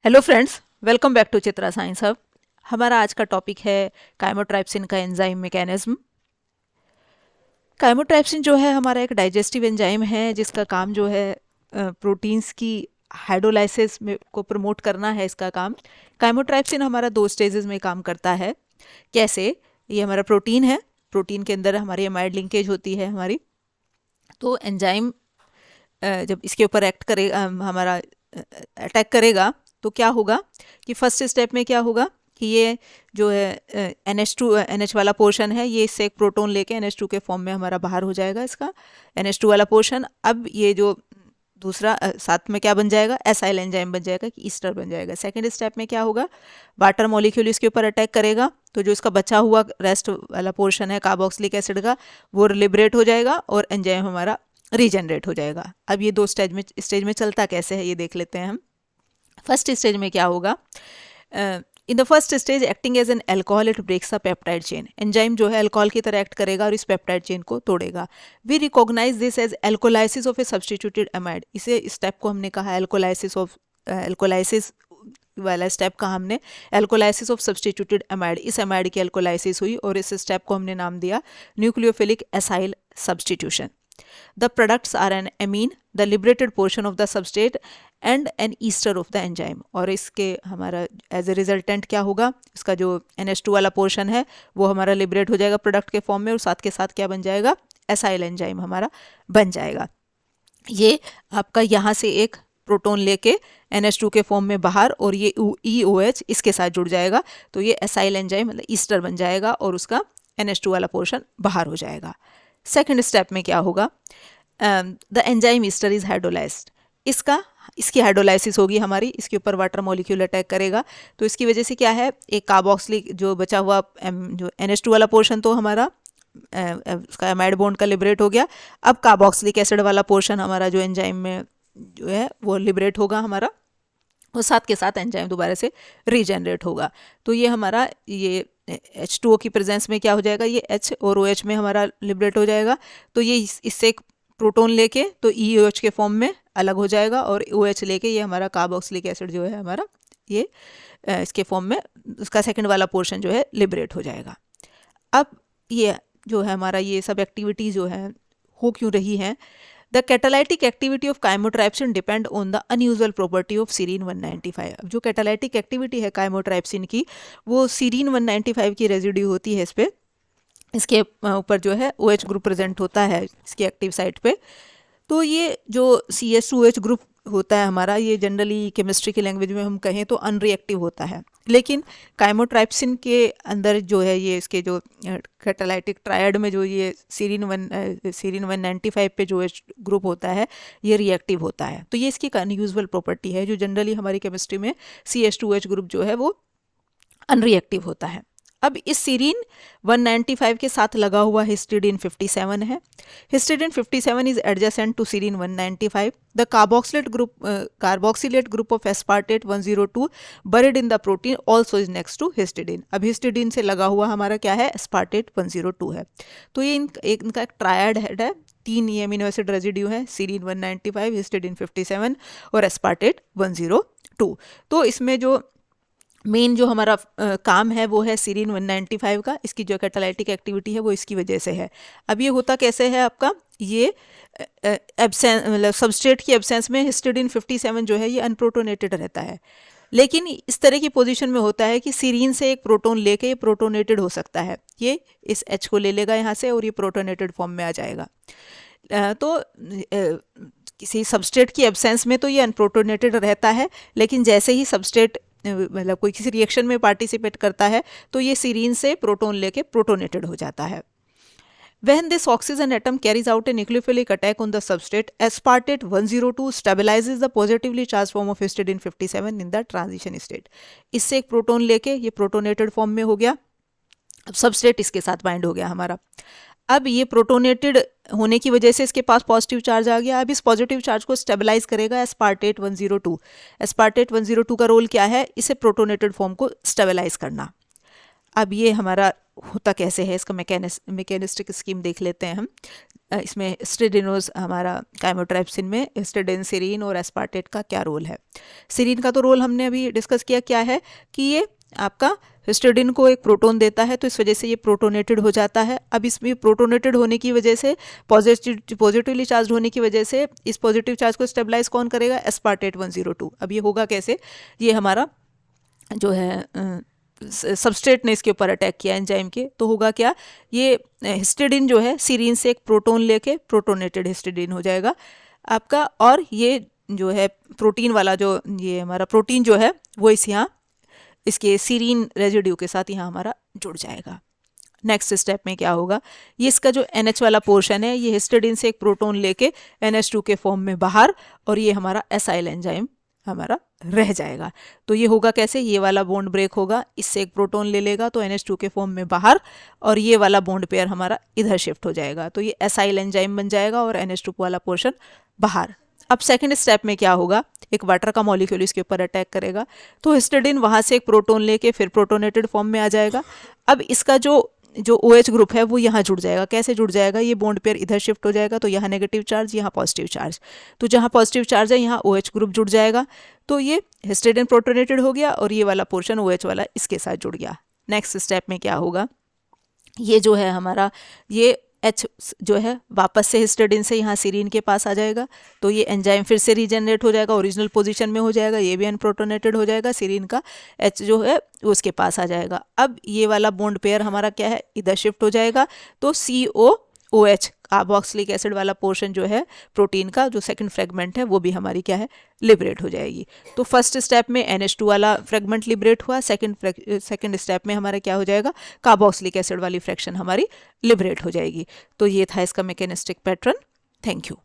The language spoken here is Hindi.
Hello friends, welcome back to Chitra science hub. हमारा आज का टॉपिक है काइमोट्राइप्सिन का एंजाइम मैकेनिज्म। काइमोट्राइप्सिन जो है हमारा एक डाइजेस्टिव एंजाइम है जिसका काम जो है प्रोटीन्स की हाइड्रोलाइसिस में को प्रमोट करना है। इसका काम काइमोट्राइप्सिन हमारा दो स्टेजेस में काम करता है। कैसे? ये हमारा प्रोटीन है, प्रोटीन के अंदर हमारी एमाइड लिंकेज होती है हमारी। तो एंजाइम जब इसके ऊपर एक्ट करेगा, हमारा अटैक करेगा, तो क्या होगा कि फर्स्ट स्टेप में क्या होगा कि ये जो है NH वाला पोर्शन है, ये इससे एक प्रोटॉन लेके NH2 के फॉर्म में हमारा बाहर हो जाएगा इसका NH2 वाला पोर्शन। अब ये जो दूसरा साथ में क्या बन जाएगा, एसाइल एंजाइम बन जाएगा कि ईस्टर बन जाएगा। सेकंड स्टेप में क्या होगा, वाटर मॉलिक्यूल इसके ऊपर अटैक करेगा, तो जो इसका बचा हुआ रेस्ट वाला पोर्शन है कार्बोक्सिलिक एसिड का, वो लिबरेट हो जाएगा और एंजाइम हमारा रीजनरेट हो जाएगा। अब ये दो स्टेज में चलता कैसे है ये देख लेते हैं हम। फर्स्ट स्टेज में क्या होगा, in the first stage acting as an alcohol it breaks a peptide chain. Enzyme जो है अल्कोहल की तरह एक्ट करेगा और इस पेप्टाइड चेन को तोड़ेगा। We recognize this as alcoholysis of a substituted amide. इसे स्टेप को हमने कहा एल्कोलाइसिस वाला स्टेप कहा हमने एल्कोलाइसिस ऑफ सब्सटीट्यूटेड एमाइड। इस एमाइड की एल्कोलाइसिस हुई और इस स्टेप को हमने नाम दिया nucleophilic acyl substitution. The products are an amine, the liberated portion of the substrate and an ester of the enzyme। और इसके हमारा एज ए रिजल्टेंट क्या होगा, इसका जो NH2 वाला पोर्शन है वो हमारा लिबरेट हो जाएगा प्रोडक्ट के फॉर्म में, और साथ के साथ क्या बन जाएगा, एसाइल एंजाइम हमारा बन जाएगा। ये आपका यहाँ से एक प्रोटॉन लेके NH2 के फॉर्म में बाहर, और ये EOH इसके साथ जुड़ जाएगा, तो ये एसाइल एंजाइम मतलब ईस्टर बन जाएगा और उसका NH2 वाला पोर्शन बाहर हो जाएगा। सेकेंड स्टेप में क्या होगा, the enzyme Easter is hydrolysed. इसकी हाइड्रोलाइसिस होगी हमारी, इसके ऊपर वाटर मॉलिक्यूल अटैक करेगा, तो इसकी वजह से क्या है, एक कार्बोक्सिलिक जो बचा हुआ जो NH2 वाला पोर्शन तो हमारा उसका एमाइड बॉन्ड का लिबरेट हो गया। अब कार्बोक्सिलिक एसिड वाला पोर्शन हमारा जो एंजाइम में जो है वो लिबरेट होगा हमारा, और साथ के साथ एंजाइम दोबारा से रीजनरेट होगा। तो ये हमारा ये H2O की प्रेजेंस में क्या हो जाएगा, ये H और OH में हमारा लिबरेट हो जाएगा। तो ये इससे एक प्रोटॉन लेके तो EOH के फॉर्म में अलग हो जाएगा, और OH लेके ये हमारा कार्बोक्सिलिक एसिड जो है हमारा ये इसके फॉर्म में उसका सेकंड वाला पोर्शन जो है लिबरेट हो जाएगा। अब ये जो है हमारा ये सब एक्टिविटी जो है हो क्यों रही हैं, the catalytic activity of chymotrypsin depend on the unusual property of serine 195। अब जो कैटालाइटिक एक्टिविटी है काइमोट्राइप्सिन की, वो सीरीन 195 की रेजिड्यू होती है इस पे, इसके ऊपर जो है OH ग्रुप प्रेजेंट होता है इसकी एक्टिव साइट पे। तो ये जो CH2OH ग्रुप होता है हमारा, ये जनरली केमिस्ट्री की लैंग्वेज में हम कहें तो अनरिएक्टिव होता है, लेकिन काइमोट्राइप्सिन के अंदर जो है ये इसके जो कैटालाइटिक ट्रायड में जो ये सीरीन 195 पे जो ग्रुप होता है ये रिएक्टिव होता है। तो ये इसकी एक अनयूजुअल प्रॉपर्टी है, जो जनरली हमारी केमिस्ट्री में CH2OH ग्रुप जो है वो अनरिएक्टिव होता है। अब इस सीरीन 195 के साथ लगा हुआ हिस्टिडीन 57 है। Histidine 57 is adjacent to serine 195। The carboxylate group of aspartate 102 buried in the protein also is next to histidine. अब हिस्टिडीन से लगा हुआ हमारा क्या है, एस्पार्टेट 102 है। तो ये इनका एक ट्रायड हेड है, 3 ये अमीनो एसिड रेजिड्यू है, सीरीन 195, हिस्टिडीन 57 और एस्पार्टेट 102। तो इसमें जो मेन जो हमारा काम है वो है सीरीन 195 का। इसकी जो कैटालाइटिक एक्टिविटी है वो इसकी वजह से है। अब ये होता कैसे है आपका, ये एब्सेंस मतलब सबस्ट्रेट की एब्सेंस में हिस्टिडीन 57 जो है ये अनप्रोटोनेटेड रहता है, लेकिन इस तरह की पोजीशन में होता है कि सीरीन से एक प्रोटॉन लेके ये प्रोटोनेटेड हो सकता है, ये इस H को ले लेगा यहाँ से और ये प्रोटोनेटेड फॉर्म में आ जाएगा। तो किसी सबस्ट्रेट की एब्सेंस में तो ये अनप्रोटोनेटेड रहता है, लेकिन जैसे ही सबस्ट्रेट मतलब कोई किसी रिएक्शन में पार्टिसिपेट करता है तो ये सीरीन से प्रोटॉन लेके प्रोटोनेटेड हो जाता है। When this oxygen atom carries out a nucleophilic attack on the substrate, aspartate 102 stabilizes the positively charged form of histidine 57 in the transition state। इससे एक प्रोटॉन लेके ये प्रोटोनेटेड फॉर्म में हो गया, अब सबस्ट्रेट इसके साथ बाइंड हो गया हमारा। अब ये प्रोटोनेटेड होने की वजह से इसके पास पॉजिटिव चार्ज आ गया। अब इस पॉजिटिव चार्ज को स्टेबलाइज करेगा एस्पार्टेट 102। एस्पार्टेट 102 का रोल क्या है, इसे प्रोटोनेटेड फॉर्म को स्टेबलाइज करना। अब ये हमारा होता कैसे है, इसका मैकेनिस्टिक स्कीम देख लेते हैं हम। इसमें हिस्टिडिनोज हमारा काइमोट्राइप्सिन में हिस्टिडिन, सीरीन और एस्पार्टेट का क्या रोल है। सीरीन का तो रोल हमने अभी डिस्कस किया, क्या है कि ये आपका हिस्टिडिन को एक प्रोटोन देता है, तो इस वजह से ये प्रोटोनेटेड हो जाता है। अब इसमें प्रोटोनेटेड होने की वजह से पॉजिटिवली चार्ज होने की वजह से इस पॉजिटिव चार्ज को स्टेबलाइज कौन करेगा, एस्पार्टेट 102। अब ये होगा कैसे, ये हमारा जो है सबस्ट्रेट ने इसके ऊपर अटैक किया एंजाइम के, तो होगा क्या, ये हिस्टिडिन जो है सीरीन से एक प्रोटोन लेके प्रोटोनेटेड हिस्टिडिन हो जाएगा आपका, और ये जो है प्रोटीन वाला जो ये हमारा प्रोटीन जो है वो इस यहाँ इसके सीरीन रेजिड्यू के साथ यहाँ हमारा जुड़ जाएगा। नेक्स्ट स्टेप में क्या होगा, ये इसका जो NH वाला पोर्शन है ये हिस्टिडिन से एक प्रोटोन लेके NH2 के फॉर्म में बाहर, और ये हमारा एसाइल एंजाइम हमारा रह जाएगा। तो ये होगा कैसे, ये वाला बॉन्ड ब्रेक होगा, इससे एक प्रोटोन ले लेगा तो NH2 के फॉर्म में बाहर, और ये वाला बॉन्ड पेयर हमारा इधर शिफ्ट हो जाएगा, तो ये एसाइल एंजाइम बन जाएगा और NH2 वाला पोर्शन बाहर। अब सेकंड स्टेप में क्या होगा, एक वाटर का मॉलिक्यूल इसके ऊपर अटैक करेगा, तो हिस्टिडिन वहाँ से एक प्रोटोन लेके फिर प्रोटोनेटेड फॉर्म में आ जाएगा। अब इसका जो OH ग्रुप है वो यहाँ जुड़ जाएगा। कैसे जुड़ जाएगा, ये बॉन्ड पेयर इधर शिफ्ट हो जाएगा, तो यहाँ नेगेटिव चार्ज, यहाँ पॉजिटिव चार्ज, तो जहाँ पॉजिटिव चार्ज है यहाँ OH ग्रुप जुड़ जाएगा, तो ये हिस्टिडिन प्रोटोनेटेड हो गया और ये वाला पोर्शन OH वाला इसके साथ जुड़ गया। नेक्स्ट स्टेप में क्या होगा, ये जो है हमारा ये H जो है वापस से हिस्टिडिन से यहाँ सीरीन के पास आ जाएगा, तो ये एंजाइम फिर से रीजनरेट हो जाएगा, ओरिजिनल पोजीशन में हो जाएगा, ये भी अनप्रोटोनेटेड हो जाएगा, सीरीन का H जो है उसके पास आ जाएगा। अब ये वाला बॉन्ड पेयर हमारा क्या है, इधर शिफ्ट हो जाएगा, तो COOH कार्बोक्सिलिक एसिड वाला पोर्शन जो है प्रोटीन का जो सेकंड फ्रेगमेंट है वो भी हमारी क्या है, लिबरेट हो जाएगी। तो फर्स्ट स्टेप में NH2 वाला फ्रेगमेंट लिबरेट हुआ, सेकंड स्टेप में हमारा क्या हो जाएगा, कार्बोक्सिलिक एसिड वाली फ्रैक्शन हमारी लिबरेट हो जाएगी। तो ये था इसका मैकेनिस्टिक पैटर्न। Thank you.